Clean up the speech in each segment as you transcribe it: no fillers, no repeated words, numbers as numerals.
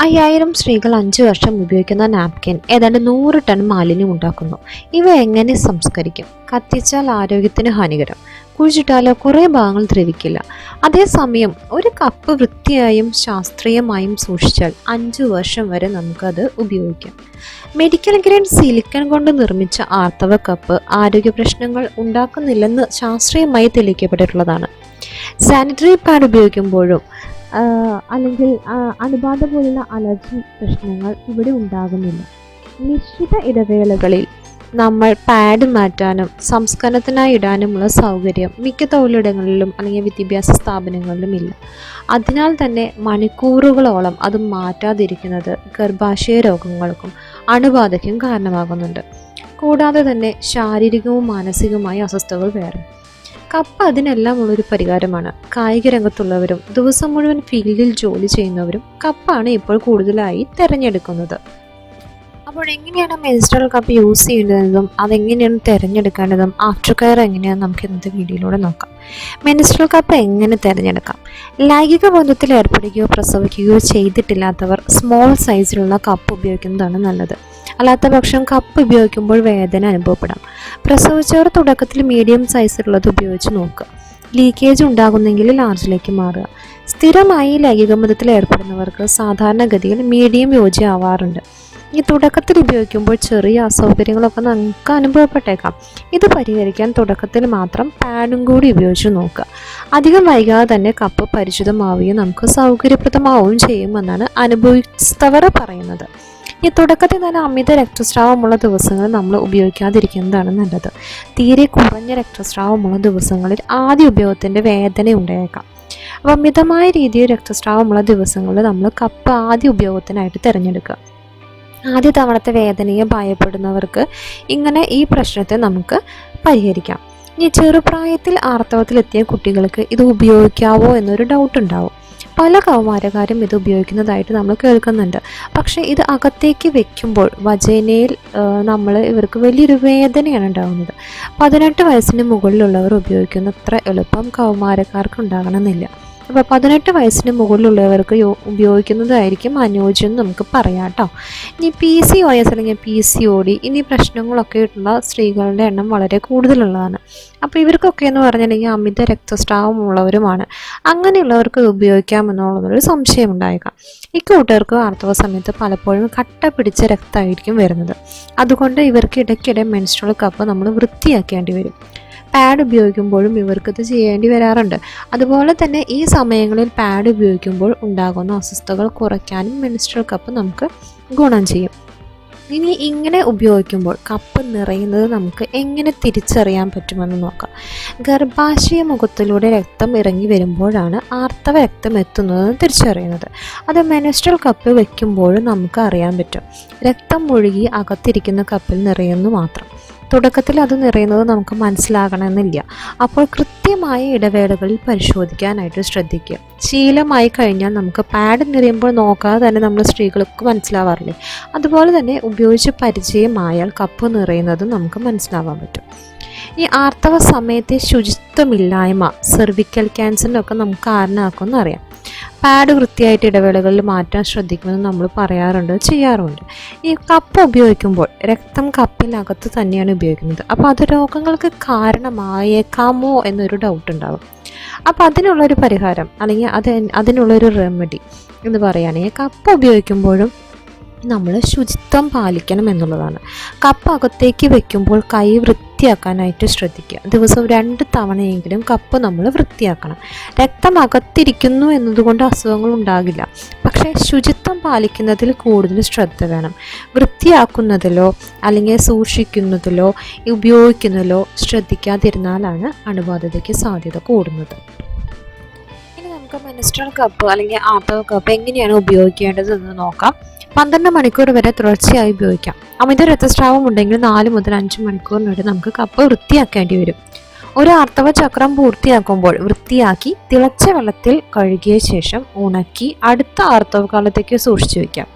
5000 സ്ത്രീകൾ 5 വർഷം ഉപയോഗിക്കുന്ന നാപ്കിൻ ഏതാണ്ട് 100 ടൺ മാലിന്യം ഉണ്ടാക്കുന്നു. ഇവ എങ്ങനെ സംസ്കരിക്കും? കത്തിച്ചാൽ ആരോഗ്യത്തിന് ഹാനികരം, കുഴിച്ചിട്ടാലോ കുറേ ഭാഗങ്ങൾ ദ്രവിക്കില്ല. അതേസമയം ഒരു കപ്പ് വൃത്തിയായും ശാസ്ത്രീയമായും സൂക്ഷിച്ചാൽ 5 വർഷം വരെ നമുക്കത് ഉപയോഗിക്കാം. മെഡിക്കൽ ഗ്രേഡ് സിലിക്കൺ കൊണ്ട് നിർമ്മിച്ച ആർത്തവ കപ്പ് ആരോഗ്യ പ്രശ്നങ്ങൾ ഉണ്ടാക്കുന്നില്ലെന്ന് ശാസ്ത്രീയമായി തെളിയിക്കപ്പെട്ടിട്ടുള്ളതാണ്. സാനിറ്ററി പാഡ് ഉപയോഗിക്കുമ്പോഴും അല്ലെങ്കിൽ അണുബാധ പോലുള്ള അലർജി പ്രശ്നങ്ങൾ ഇവിടെ ഉണ്ടാകുന്നില്ല. നിശ്ചിത ഇടവേളകളിൽ നമ്മൾ പാഡ് മാറ്റാനും സംസ്കരണത്തിനായി ഇടാനുമുള്ള സൗകര്യം മിക്ക തൊഴിലിടങ്ങളിലും അല്ലെങ്കിൽ വിദ്യാഭ്യാസ സ്ഥാപനങ്ങളിലും ഇല്ല. അതിനാൽ തന്നെ മണിക്കൂറുകളോളം അത് മാറ്റാതിരിക്കുന്നത് ഗർഭാശയ രോഗങ്ങൾക്കും അണുബാധയ്ക്കും കാരണമാകുന്നുണ്ട്. കൂടാതെ തന്നെ ശാരീരികവും മാനസികവുമായ അസ്വസ്ഥതകൾ വേറെ. കപ്പ് അതിനെല്ലാം ഉള്ളൊരു പരിഹാരമാണ്. കായിക രംഗത്തുള്ളവരും ദിവസം മുഴുവൻ ഫീൽഡിൽ ജോലി ചെയ്യുന്നവരും കപ്പാണ് ഇപ്പോൾ കൂടുതലായി തിരഞ്ഞെടുക്കുന്നത്. അപ്പോൾ എങ്ങനെയാണ് മെൻസ്ട്രൽ കപ്പ് യൂസ് ചെയ്യേണ്ടതെന്നും അതെങ്ങനെയാണ് തിരഞ്ഞെടുക്കേണ്ടതും ആഫ്റ്റർ കെയർ എങ്ങനെയാണെന്ന് നമുക്ക് ഇന്നത്തെ വീഡിയോയിലൂടെ നോക്കാം. മെൻസ്ട്രൽ കപ്പ് എങ്ങനെ തിരഞ്ഞെടുക്കാം? ലൈംഗിക ബന്ധത്തിൽ ഏർപ്പെടുകയോ പ്രസവിക്കുകയോ ചെയ്തിട്ടില്ലാത്തവർ സ്മോൾ സൈസിലുള്ള കപ്പ് ഉപയോഗിക്കുന്നതാണ് നല്ലത്. അല്ലാത്ത പക്ഷം കപ്പ് ഉപയോഗിക്കുമ്പോൾ വേദന അനുഭവപ്പെടാം. പ്രസവിച്ചവർ തുടക്കത്തിൽ മീഡിയം സൈസിലുള്ളത് ഉപയോഗിച്ച് നോക്കുക. ലീക്കേജ് ഉണ്ടാകുന്നെങ്കിൽ ലാർജിലേക്ക് മാറുക. സ്ഥിരമായി ലൈംഗിക ബന്ധത്തിൽ ഏർപ്പെടുന്നവർക്ക് സാധാരണഗതിയിൽ മീഡിയം യോജിയാവാറുണ്ട്. ഈ തുടക്കത്തിൽ ഉപയോഗിക്കുമ്പോൾ ചെറിയ അസൗകര്യങ്ങളൊക്കെ നമുക്ക് അനുഭവപ്പെട്ടേക്കാം. ഇത് പരിഹരിക്കാൻ തുടക്കത്തിൽ മാത്രം പാഡും കൂടി ഉപയോഗിച്ച് നോക്കുക. അധികം വൈകാതെ തന്നെ കപ്പ് പരിചിതമാവുകയും നമുക്ക് സൗകര്യപ്രദമാവുകയും ചെയ്യുമെന്നാണ് അനുഭവിച്ചവർ പറയുന്നത്. ഈ തുടക്കത്തിൽ തന്നെ അമിത രക്തസ്രാവമുള്ള ദിവസങ്ങളിൽ നമ്മൾ ഉപയോഗിക്കാതിരിക്കുന്നതാണ് നല്ലത്. തീരെ കുറഞ്ഞ രക്തസ്രാവമുള്ള ദിവസങ്ങളിൽ ആദ്യ ഉപയോഗത്തിൻ്റെ വേദന ഉണ്ടായേക്കാം. അപ്പോൾ മിതമായ രീതിയിൽ രക്തസ്രാവമുള്ള ദിവസങ്ങളിൽ നമ്മൾ കപ്പ് ആദ്യ ഉപയോഗത്തിനായിട്ട് തിരഞ്ഞെടുക്കുക. ആദ്യ തവണത്തെ വേദനയെ ഭയപ്പെടുന്നവർക്ക് ഇങ്ങനെ ഈ പ്രശ്നത്തെ നമുക്ക് പരിഹരിക്കാം. ഇനി ചെറുപ്രായത്തിൽ ആർത്തവത്തിലെത്തിയ കുട്ടികൾക്ക് ഇത് ഉപയോഗിക്കാവോ എന്നൊരു ഡൗട്ട് ഉണ്ടാവും. പല കൗമാരക്കാരും ഇത് ഉപയോഗിക്കുന്നതായിട്ട് നമ്മൾ കേൾക്കുന്നുണ്ട്. പക്ഷേ ഇത് അകത്തേക്ക് വെക്കുമ്പോൾ വജൈനയിൽ ഇവർക്ക് വലിയൊരു വേദനയാണ് ഉണ്ടാകുന്നത്. 18 വയസ്സിന് മുകളിലുള്ളവർ ഉപയോഗിക്കുന്നത്ര എളുപ്പം കൗമാരക്കാർക്ക് ഉണ്ടാകണമെന്നില്ല. അപ്പോൾ 18 വയസ്സിന് മുകളിലുള്ളവർക്ക് ഉപയോഗിക്കുന്നതായിരിക്കും അനുയോജ്യം എന്ന് നമുക്ക് പറയാം കേട്ടോ. ഇനി PCOS അല്ലെങ്കിൽ PCOD എന്നീ പ്രശ്നങ്ങളൊക്കെ ഉള്ള സ്ത്രീകളുടെ എണ്ണം വളരെ കൂടുതലുള്ളതാണ്. അപ്പോൾ ഇവർക്കൊക്കെ എന്ന് പറഞ്ഞിട്ടുണ്ടെങ്കിൽ അമിത രക്തസ്രാവമുള്ളവരുമാണ്. അങ്ങനെയുള്ളവർക്ക് ഉപയോഗിക്കാമെന്നുള്ളതൊരു സംശയം ഉണ്ടായേക്കാം. ഇക്കൂട്ടർക്ക് ആർത്തവ സമയത്ത് പലപ്പോഴും കട്ട പിടിച്ച രക്തമായിരിക്കും വരുന്നത്. അതുകൊണ്ട് ഇവർക്ക് ഇടയ്ക്കിടെ മെൻസ്ട്രൽ കപ്പ് നമ്മൾ വൃത്തിയാക്കേണ്ടി വരും. പാഡ് ഉപയോഗിക്കുമ്പോഴും ഇവർക്കിത് ചെയ്യേണ്ടി വരാറുണ്ട്. അതുപോലെ തന്നെ ഈ സമയങ്ങളിൽ പാഡ് ഉപയോഗിക്കുമ്പോൾ ഉണ്ടാകുന്ന അസ്വസ്ഥതകൾ കുറയ്ക്കാനും മെൻസ്ട്രൽ കപ്പ് നമുക്ക് ഗുണം ചെയ്യും. ഇനി ഇങ്ങനെ ഉപയോഗിക്കുമ്പോൾ കപ്പ് നിറയുന്നത് നമുക്ക് എങ്ങനെ തിരിച്ചറിയാൻ പറ്റുമെന്ന് നോക്കാം. ഗർഭാശയ മുഖത്തിലൂടെ രക്തം ഇറങ്ങി വരുമ്പോഴാണ് ആർത്തവ രക്തം എത്തുന്നതെന്ന് തിരിച്ചറിയുന്നത്. അത് മെൻസ്ട്രൽ കപ്പ് വയ്ക്കുമ്പോഴും നമുക്ക് അറിയാൻ പറ്റും. രക്തം ഒഴുകി അകത്തിരിക്കുന്ന കപ്പിൽ നിറയുന്നു മാത്രം. തുടക്കത്തിൽ അത് നിറയുന്നത് നമുക്ക് മനസ്സിലാകണമെന്നില്ല. അപ്പോൾ കൃത്യമായ ഇടവേളകളിൽ പരിശോധിക്കാനായിട്ട് ശ്രദ്ധിക്കുക. ശീലമായി കഴിഞ്ഞാൽ നമുക്ക് പാഡ് നിറയുമ്പോൾ നോക്കാതെ തന്നെ നമ്മൾ സ്ത്രീകൾക്ക് മനസ്സിലാവാറില്ലേ, അതുപോലെ തന്നെ ഉപയോഗിച്ച് പരിചയമായാൽ കപ്പ് നിറയുന്നത് നമുക്ക് മനസ്സിലാവാൻ പറ്റും. ഈ ആർത്തവ സമയത്തെ ശുചിത്വമില്ലായ്മ സെർവിക്കൽ ക്യാൻസറിനൊക്കെ നമുക്ക് കാരണമാക്കുമെന്ന് അറിയാം. പാഡ് വൃത്തിയായിട്ട് ഇടവേളകളിൽ മാറ്റാൻ ശ്രദ്ധിക്കുമെന്ന് നമ്മൾ പറയാറുണ്ട്, ചെയ്യാറുണ്ട്. ഈ കപ്പ് ഉപയോഗിക്കുമ്പോൾ രക്തം കപ്പിനകത്ത് തന്നെയാണ് ഉപയോഗിക്കുന്നത്. അപ്പോൾ അത് രോഗങ്ങൾക്ക് കാരണമായേക്കാമോ എന്നൊരു ഡൗട്ട് ഉണ്ടാകും. അപ്പോൾ അതിനുള്ളൊരു പരിഹാരം അല്ലെങ്കിൽ അതിനുള്ളൊരു റെമഡി എന്ന് പറയുകയാണെങ്കിൽ കപ്പ് ഉപയോഗിക്കുമ്പോഴും നമ്മൾ ശുചിത്വം പാലിക്കണം എന്നുള്ളതാണ്. കപ്പ് അകത്തേക്ക് വെക്കുമ്പോൾ കൈ വൃത്തിയാക്കാനായിട്ട് ശ്രദ്ധിക്കുക. ദിവസം 2 തവണയെങ്കിലും കപ്പ് നമ്മൾ വൃത്തിയാക്കണം. രക്തം അകത്തിരിക്കുന്നു എന്നതുകൊണ്ട് അസുഖങ്ങൾ ഉണ്ടാകില്ല. പക്ഷേ ശുചിത്വം പാലിക്കുന്നതിൽ കൂടുതൽ ശ്രദ്ധ വേണം. വൃത്തിയാക്കുന്നതിലോ അല്ലെങ്കിൽ സൂക്ഷിക്കുന്നതിലോ ഉപയോഗിക്കുന്നതിലോ ശ്രദ്ധിക്കാതിരുന്നാലാണ് അണുബാധയ്ക്ക് സാധ്യത കൂടുന്നത്. ഇനി നമുക്ക് മെൻസ്ട്രൽ കപ്പ് അല്ലെങ്കിൽ ആർത്തവ കപ്പ് എങ്ങനെയാണ് ഉപയോഗിക്കേണ്ടതെന്ന് നോക്കാം. 12 മണിക്കൂർ വരെ തുടർച്ചയായി ഉപയോഗിക്കാം. അമിത രക്തസ്രാവം ഉണ്ടെങ്കിൽ 4 മുതൽ 5 മണിക്കൂറിനുവരെ നമുക്ക് കപ്പ് വൃത്തിയാക്കേണ്ടി വരും. ഒരു ആർത്തവ ചക്രം പൂർത്തിയാക്കുമ്പോൾ വൃത്തിയാക്കി തിളച്ച വെള്ളത്തിൽ കഴുകിയ ശേഷം ഉണക്കി അടുത്ത ആർത്തവ കാലത്തേക്ക് സൂക്ഷിച്ചു വയ്ക്കാം.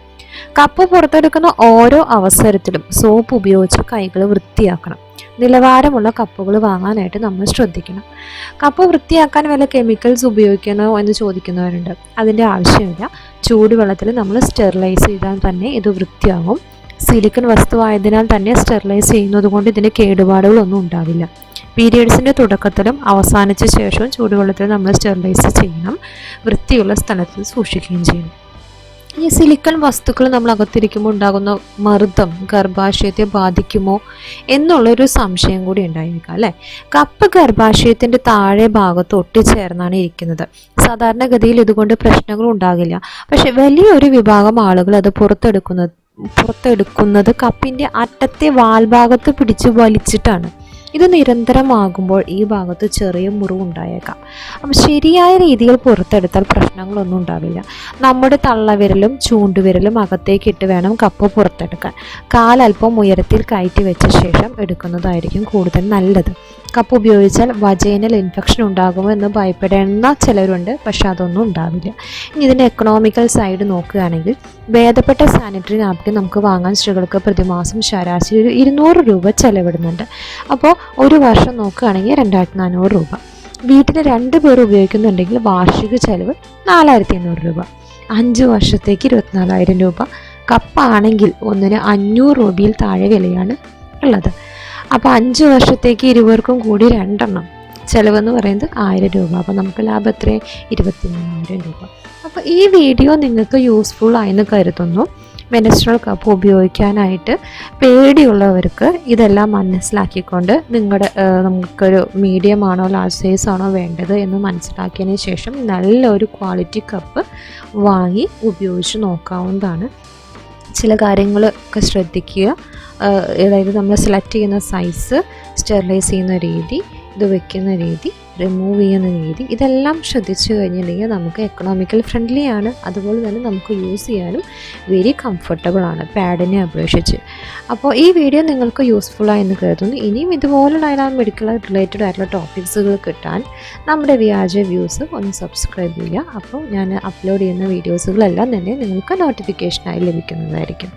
കപ്പ് പുറത്തെടുക്കുന്ന ഓരോ അവസരത്തിലും സോപ്പ് ഉപയോഗിച്ച് കൈകൾ വൃത്തിയാക്കണം. നിലവാരമുള്ള കപ്പുകൾ വാങ്ങാനായിട്ട് നമ്മൾ ശ്രദ്ധിക്കണം. കപ്പ് വൃത്തിയാക്കാൻ വല്ല കെമിക്കൽസ് ഉപയോഗിക്കണോ എന്ന് ചോദിക്കുന്നവരുണ്ട്. അതിൻ്റെ ആവശ്യമില്ല. ചൂടുവെള്ളത്തിൽ നമ്മൾ സ്റ്റെറിലൈസ് ചെയ്താൽ തന്നെ ഇത് വൃത്തിയാകും. സിലിക്കൺ വസ്തുവായതിനാൽ തന്നെ സ്റ്റെറിലൈസ് ചെയ്യുന്നത് കൊണ്ട് ഇതിന് കേടുപാടുകളൊന്നും ഉണ്ടാവില്ല. പീരിയഡ്സിൻ്റെ തുടക്കത്തിലും അവസാനിച്ച ശേഷവും ചൂടുവെള്ളത്തിൽ നമ്മൾ സ്റ്റെറിലൈസ് ചെയ്യണം. വൃത്തിയുള്ള സ്ഥലത്ത് സൂക്ഷിക്കുകയും ചെയ്യണം. ഈ സിലിക്കൺ വസ്തുക്കൾ നമ്മൾ അകത്തിരിക്കുമ്പോൾ ഉണ്ടാകുന്ന മർദ്ദം ഗർഭാശയത്തെ ബാധിക്കുമോ എന്നുള്ളൊരു സംശയം കൂടി ഉണ്ടായിരിക്കാം അല്ലേ. കപ്പ് ഗർഭാശയത്തിൻ്റെ താഴെ ഭാഗത്ത് ഒട്ടിച്ചേർന്നാണ് ഇരിക്കുന്നത്. സാധാരണഗതിയിൽ ഇതുകൊണ്ട് പ്രശ്നങ്ങൾ ഉണ്ടാകില്ല. പക്ഷെ വലിയൊരു വിഭാഗം ആളുകൾ അത് പുറത്തെടുക്കുന്നത് കപ്പിൻ്റെ അറ്റത്തെ വാൽഭാഗത്ത് പിടിച്ച് വലിച്ചിട്ടാണ്. ഇത് നിരന്തരമാകുമ്പോൾ ഈ ഭാഗത്ത് ചെറിയ മുറിവുണ്ടായേക്കാം. അപ്പം ശരിയായ രീതിയിൽ പുറത്തെടുത്താൽ പ്രശ്നങ്ങളൊന്നും ഉണ്ടാവില്ല. നമ്മുടെ തള്ളവിരലും ചൂണ്ടുവിരലും അകത്തേക്കിട്ട് വേണം കപ്പ് പുറത്തെടുക്കാൻ. കാലൽപ്പം ഉയരത്തിൽ കയറ്റി വെച്ച ശേഷം എടുക്കുന്നതായിരിക്കും കൂടുതൽ നല്ലത്. കപ്പ് ഉപയോഗിച്ചാൽ വജൈനൽ ഇൻഫെക്ഷൻ ഉണ്ടാകുമോ എന്ന് ഭയപ്പെടേണ്ട ചിലരുണ്ട്. പക്ഷെ അതൊന്നും ഉണ്ടാവില്ല. ഇനി ഇതിൻ്റെ എക്കണോമിക്കൽ സൈഡ് നോക്കുകയാണെങ്കിൽ ഭേദപ്പെട്ട സാനിറ്ററി നാപ്കിൻ നമുക്ക് വാങ്ങാൻ സ്ത്രീകൾക്ക് പ്രതിമാസം ശരാശരി ഒരു 200 രൂപ ചിലവിടുന്നുണ്ട്. അപ്പോൾ ഒരു വർഷം നോക്കുകയാണെങ്കിൽ 2400 രൂപ. വീട്ടിൽ 2 പേർ ഉപയോഗിക്കുന്നുണ്ടെങ്കിൽ വാർഷിക ചെലവ് 4500 രൂപ. 5 വർഷത്തേക്ക് 24,000 രൂപ. കപ്പാണെങ്കിൽ ഒന്നിന് 500 രൂപയിൽ താഴെ വിലയാണ് ഉള്ളത്. അപ്പോൾ 5 വർഷത്തേക്ക് ഇരുവർക്കും കൂടി 2 എണ്ണം ചിലവെന്ന് പറയുന്നത് 1000 രൂപ. അപ്പോൾ നമുക്ക് ലാഭം എത്രയും 23,000 രൂപ. അപ്പോൾ ഈ വീഡിയോ നിങ്ങൾക്ക് യൂസ്ഫുൾ ആയെന്ന് കരുതുന്നു. മെൻസ്ട്രൽ കപ്പ് ഉപയോഗിക്കാനായിട്ട് പേടിയുള്ളവർക്ക് ഇതെല്ലാം മനസ്സിലാക്കിക്കൊണ്ട് നമുക്കൊരു മീഡിയം ആണോ ലാർജ് സൈസ് ആണോ വേണ്ടത് എന്ന് മനസ്സിലാക്കിയതിന് ശേഷം നല്ലൊരു ക്വാളിറ്റി കപ്പ് വാങ്ങി ഉപയോഗിച്ച് നോക്കാവുന്നതാണ്. ചില കാര്യങ്ങളൊക്കെ ശ്രദ്ധിക്കുക. അതായത് നമ്മൾ സെലക്ട് ചെയ്യുന്ന സൈസ്, സ്റ്റെറിലൈസ് ചെയ്യുന്ന രീതി, ഇത് വെക്കുന്ന രീതി, റിമൂവ് ചെയ്യുന്ന രീതി, ഇതെല്ലാം ശ്രദ്ധിച്ചു കഴിഞ്ഞിട്ടുണ്ടെങ്കിൽ നമുക്ക് എക്കണോമിക്കൽ ഫ്രണ്ട്ലി ആണ്. അതുപോലെ തന്നെ നമുക്ക് യൂസ് ചെയ്യാനും വെരി കംഫർട്ടബിൾ ആണ് പാഡിനെ അപേക്ഷിച്ച്. അപ്പോൾ ഈ വീഡിയോ നിങ്ങൾക്ക് യൂസ്ഫുൾ ആയെന്ന് കരുതുന്നു. ഇനിയും ഇതുപോലുള്ള മെഡിക്കൽ റിലേറ്റഡ് ആയിട്ടുള്ള ടോപ്പിക്സുകൾ കിട്ടാൻ നമ്മുടെ വ്യാജ വ്യൂസ് ഒന്ന് സബ്സ്ക്രൈബ് ചെയ്യുക. അപ്പോൾ ഞാൻ അപ്ലോഡ് ചെയ്യുന്ന വീഡിയോസുകളെല്ലാം തന്നെ നിങ്ങൾക്ക് നോട്ടിഫിക്കേഷനായി ലഭിക്കുന്നതായിരിക്കും.